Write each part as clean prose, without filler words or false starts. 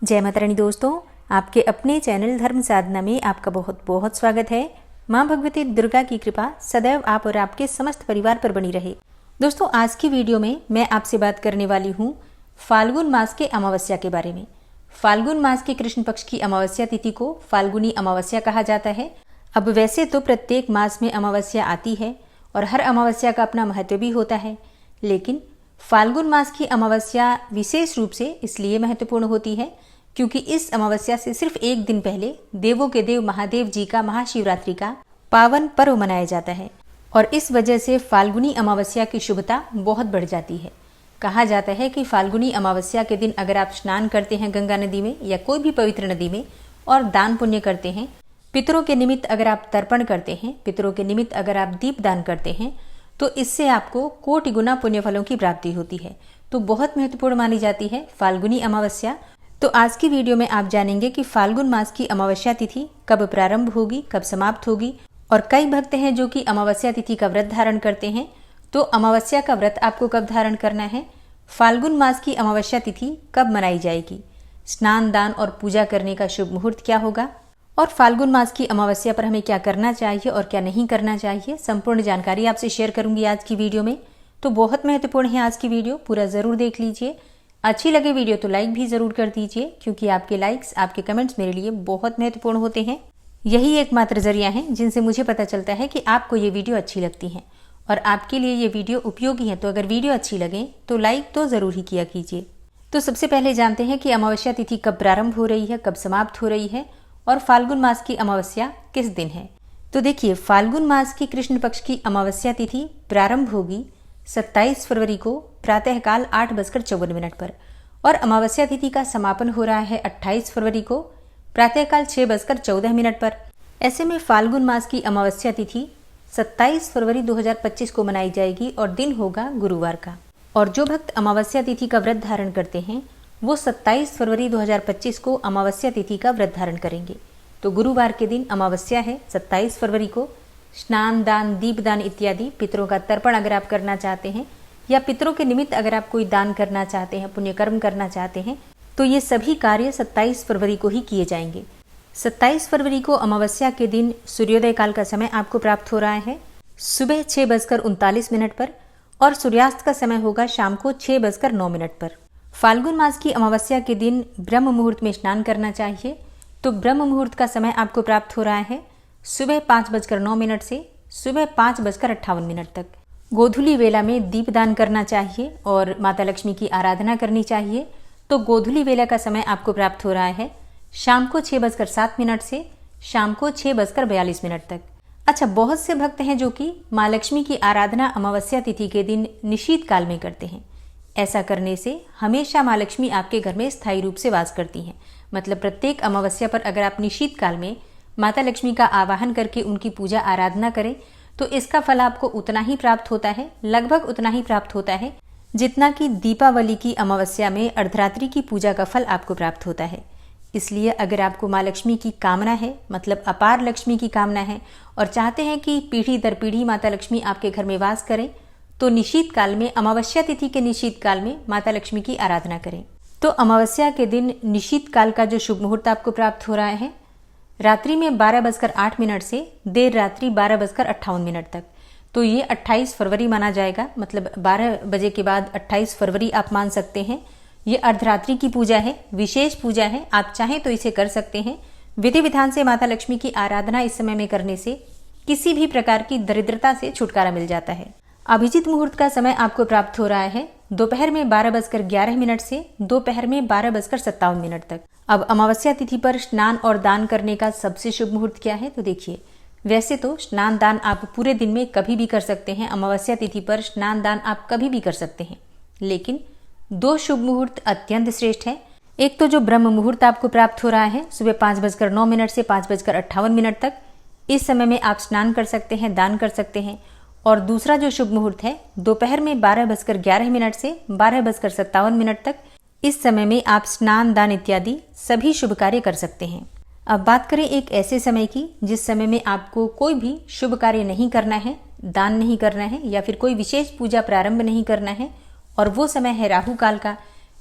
जय माता रानी दोस्तों, आपके अपने चैनल धर्म साधना में आपका बहुत बहुत स्वागत है। माँ भगवती दुर्गा की कृपा सदैव आप और आपके समस्त परिवार पर बनी रहे। दोस्तों, आज की वीडियो में मैं आपसे बात करने वाली हूँ फाल्गुन मास के अमावस्या के बारे में। फाल्गुन मास के कृष्ण पक्ष की अमावस्या तिथि को फाल्गुनी अमावस्या कहा जाता है। अब वैसे तो प्रत्येक मास में अमावस्या आती है और हर अमावस्या का अपना महत्व भी होता है, लेकिन फाल्गुन मास की अमावस्या विशेष रूप से इसलिए महत्वपूर्ण होती है क्योंकि इस अमावस्या से सिर्फ एक दिन पहले देवों के देव महादेव जी का महाशिवरात्रि का पावन पर्व मनाया जाता है और इस वजह से फाल्गुनी अमावस्या की शुभता बहुत बढ़ जाती है। कहा जाता है कि फाल्गुनी अमावस्या के दिन अगर आप स्नान करते हैं गंगा नदी में या कोई भी पवित्र नदी में और दान पुण्य करते हैं, पितरों के निमित्त अगर आप तर्पण करते हैं, पितरों के निमित्त अगर आप दीप दान करते हैं, तो इससे आपको कोटि गुना पुण्य फलों की प्राप्ति होती है। तो बहुत महत्वपूर्ण मानी जाती है फाल्गुनी अमावस्या। तो आज की वीडियो में आप जानेंगे कि फाल्गुन मास की अमावस्या तिथि कब प्रारंभ होगी, कब समाप्त होगी, और कई भक्त हैं जो कि अमावस्या तिथि का व्रत धारण करते हैं। तो अमावस्या का व्रत आपको कब धारण करना है, फाल्गुन मास की अमावस्या तिथि कब मनाई जाएगी, स्नान दान और पूजा करने का शुभ मुहूर्त क्या होगा, और फाल्गुन मास की अमावस्या पर हमें क्या करना चाहिए और क्या नहीं करना चाहिए, संपूर्ण जानकारी आपसे शेयर करूंगी आज की वीडियो में। तो बहुत महत्वपूर्ण है आज की वीडियो, पूरा जरूर देख लीजिए। अच्छी लगे वीडियो तो लाइक भी जरूर कर दीजिए, क्योंकि आपके लाइक्स, आपके कमेंट्स मेरे लिए बहुत महत्वपूर्ण होते हैं। यही एकमात्र जरिया है जिनसे मुझे पता चलता है कि आपको ये वीडियो अच्छी लगती है और आपके लिए ये वीडियो उपयोगी है। तो अगर वीडियो अच्छी लगे तो लाइक तो जरूर ही किया कीजिए। तो सबसे पहले जानते हैं कि अमावस्या तिथि कब प्रारंभ हो रही है, कब समाप्त हो रही है और फाल्गुन मास की अमावस्या किस दिन है। तो देखिए, फाल्गुन मास की कृष्ण पक्ष की अमावस्या तिथि प्रारंभ होगी 27 फरवरी को प्रातःकाल 8:54 पर और अमावस्या तिथि का समापन हो रहा है 28 फरवरी को प्रातःकाल 6:14 पर। ऐसे में फाल्गुन मास की अमावस्या तिथि 27 फरवरी 2025 को मनाई जाएगी और दिन होगा गुरुवार का। और जो भक्त अमावस्या तिथि का व्रत धारण करते हैं वो 27 फरवरी 2025 को अमावस्या तिथि का व्रत धारण करेंगे। तो गुरुवार के दिन अमावस्या है 27 फरवरी को। स्नान दान, दीपदान इत्यादि पितरों का तर्पण अगर आप करना चाहते हैं या पितरों के निमित्त अगर आप कोई दान करना चाहते हैं, पुण्य कर्म करना चाहते हैं, तो ये सभी कार्य 27 फरवरी को ही किए जाएंगे। 27 फरवरी को अमावस्या के दिन सूर्योदय काल का समय आपको प्राप्त हो रहा है सुबह 6:39 पर और सूर्यास्त का समय होगा शाम को 6:09 पर। फाल्गुन मास की अमावस्या के दिन ब्रह्म मुहूर्त में स्नान करना चाहिए। तो ब्रह्म मुहूर्त का समय आपको प्राप्त हो रहा है सुबह 5:09 से सुबह 5:58 तक। गोधूली वेला में दीपदान करना चाहिए और माता लक्ष्मी की आराधना करनी चाहिए। तो गोधूली वेला का समय आपको प्राप्त हो रहा है शाम को 6:07 से शाम को 6:42 तक। अच्छा, बहुत से भक्त हैं जो कि माँ लक्ष्मी की आराधना अमावस्या तिथि के दिन निशीत काल में करते हैं। ऐसा करने से हमेशा माँ लक्ष्मी आपके घर में स्थायी रूप से वास करती हैं। मतलब प्रत्येक अमावस्या पर अगर आप निशीत काल में माता लक्ष्मी का आवाहन करके उनकी पूजा आराधना करें तो इसका फल आपको उतना ही प्राप्त होता है, लगभग उतना ही प्राप्त होता है जितना कि दीपावली की अमावस्या में अर्धरात्रि की पूजा का फल आपको प्राप्त होता है। इसलिए अगर आपको माँ लक्ष्मी की कामना है, मतलब अपार लक्ष्मी की कामना है और चाहते हैं कि पीढ़ी दर पीढ़ी माता लक्ष्मी आपके घर में वास करें, तो निशीत काल में, अमावस्या तिथि के निशीत काल में माता लक्ष्मी की आराधना करें। तो अमावस्या के दिन निशीत काल का जो शुभ मुहूर्त आपको प्राप्त हो रहा है रात्रि में 12:08 से देर रात्रि 12:58 तक। तो ये 28 फरवरी माना जाएगा, मतलब 12 बजे के बाद 28 फरवरी आप मान सकते हैं। ये अर्धरात्रि की पूजा है, विशेष पूजा है, आप चाहें तो इसे कर सकते हैं। विधि विधान से माता लक्ष्मी की आराधना इस समय में करने से किसी भी प्रकार की दरिद्रता से छुटकारा मिल जाता है। अभिजीत मुहूर्त का समय आपको प्राप्त हो रहा है दोपहर में 12:11 से दोपहर में 12:57 तक। अब अमावस्या तिथि पर स्नान और दान करने का सबसे शुभ मुहूर्त क्या है, तो देखिए, वैसे तो स्नान दान आप पूरे दिन में कभी भी कर सकते हैं। अमावस्या तिथि पर स्नान दान आप कभी भी कर सकते हैं, लेकिन दो शुभ मुहूर्त अत्यंत श्रेष्ठ है। एक तो जो ब्रह्म मुहूर्त आपको प्राप्त हो रहा है सुबह 5:09 से 5:58 तक, इस समय में आप स्नान कर सकते हैं, दान कर सकते हैं। और दूसरा जो शुभ मुहूर्त है दोपहर में 12:11 से 12:57 तक, इस समय में आप स्नान दान इत्यादि सभी शुभ कार्य कर सकते हैं। अब बात करें एक ऐसे समय की जिस समय में आपको कोई भी शुभ कार्य नहीं करना है, दान नहीं करना है या फिर कोई विशेष पूजा प्रारंभ नहीं करना है, और वो समय है राहु काल का।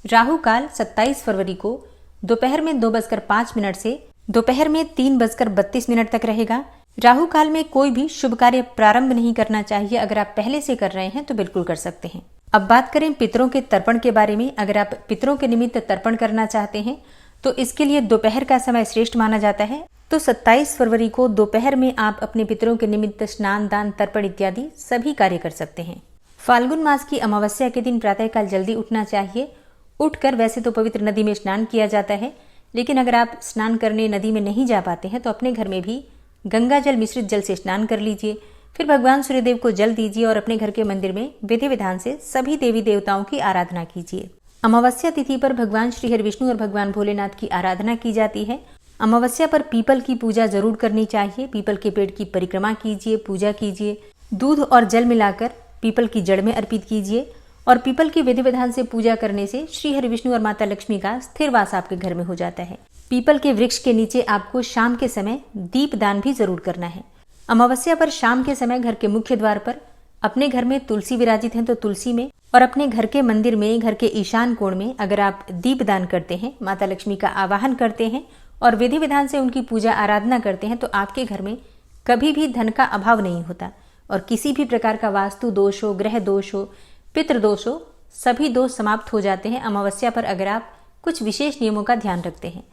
राहु काल 27 फरवरी को दोपहर में 2:05 से दोपहर में 3:32 तक रहेगा। राहु काल में कोई भी शुभ कार्य प्रारंभ नहीं करना चाहिए। अगर आप पहले से कर रहे हैं तो बिल्कुल कर सकते हैं। अब बात करें पितरों के तर्पण के बारे में। अगर आप पितरों के निमित्त तर्पण करना चाहते हैं तो इसके लिए दोपहर का समय श्रेष्ठ माना जाता है। तो 27 फरवरी को दोपहर में आप अपने पितरों के निमित्त स्नान, दान, तर्पण इत्यादि सभी कार्य कर सकते हैं। फाल्गुन मास की अमावस्या के दिन प्रातःकाल जल्दी उठना चाहिए। उठकर वैसे तो पवित्र नदी में स्नान किया जाता है, लेकिन अगर आप स्नान करने नदी में नहीं जा पाते हैं तो अपने घर में भी गंगा जल मिश्रित जल से स्नान कर लीजिए। फिर भगवान सूर्यदेव को जल दीजिए और अपने घर के मंदिर में विधि विधान से सभी देवी देवताओं की आराधना कीजिए। अमावस्या तिथि पर भगवान श्री हरि विष्णु और भगवान भोलेनाथ की आराधना की जाती है। अमावस्या पर पीपल की पूजा जरूर करनी चाहिए। पीपल के पेड़ की परिक्रमा कीजिए, पूजा कीजिए। दूध और जल मिलाकर पीपल की जड़ में अर्पित कीजिए और पीपल की विधि विधान से पूजा करने से श्री हरि विष्णु और माता लक्ष्मी का स्थिर वास आपके घर में हो जाता है। पीपल के वृक्ष के नीचे आपको शाम के समय दीप दान भी जरूर करना है। अमावस्या पर शाम के समय घर के मुख्य द्वार पर, अपने घर में तुलसी विराजित है तो तुलसी में, और अपने घर के मंदिर में, घर के ईशान कोण में अगर आप दीप दान करते हैं, माता लक्ष्मी का आवाहन करते हैं और विधि विधान से उनकी पूजा आराधना करते हैं तो आपके घर में कभी भी धन का अभाव नहीं होता और किसी भी प्रकार का वास्तु दोष हो, ग्रह दोष हो, पितृ दोष हो, सभी दोष समाप्त हो जाते हैं अमावस्या पर अगर आप कुछ विशेष नियमों का ध्यान रखते हैं।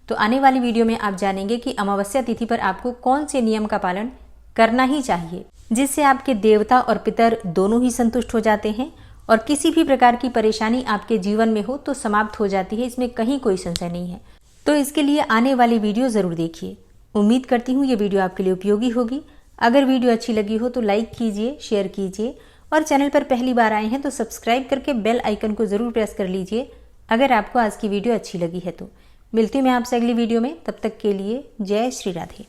तो आने वाली वीडियो में आप जानेंगे कि अमावस्या तिथि पर आपको कौन से नियम का पालन करना ही चाहिए जिससे आपके देवता और पितर दोनों ही संतुष्ट हो जाते हैं और किसी भी प्रकार की परेशानी आपके जीवन में हो तो समाप्त हो जाती है। इसमें कहीं कोई संशय नहीं है। तो इसके लिए आने वाली वीडियो जरूर देखिए। उम्मीद करती हूँ ये वीडियो आपके लिए उपयोगी होगी। अगर वीडियो अच्छी लगी हो तो लाइक कीजिए, शेयर कीजिए और चैनल पर पहली बार आए हैं तो सब्सक्राइब करके बेल आइकन को जरूर प्रेस कर लीजिए अगर आपको आज की वीडियो अच्छी लगी है तो। मिलती हूँ मैं आपसे अगली वीडियो में, तब तक के लिए जय श्री राधे।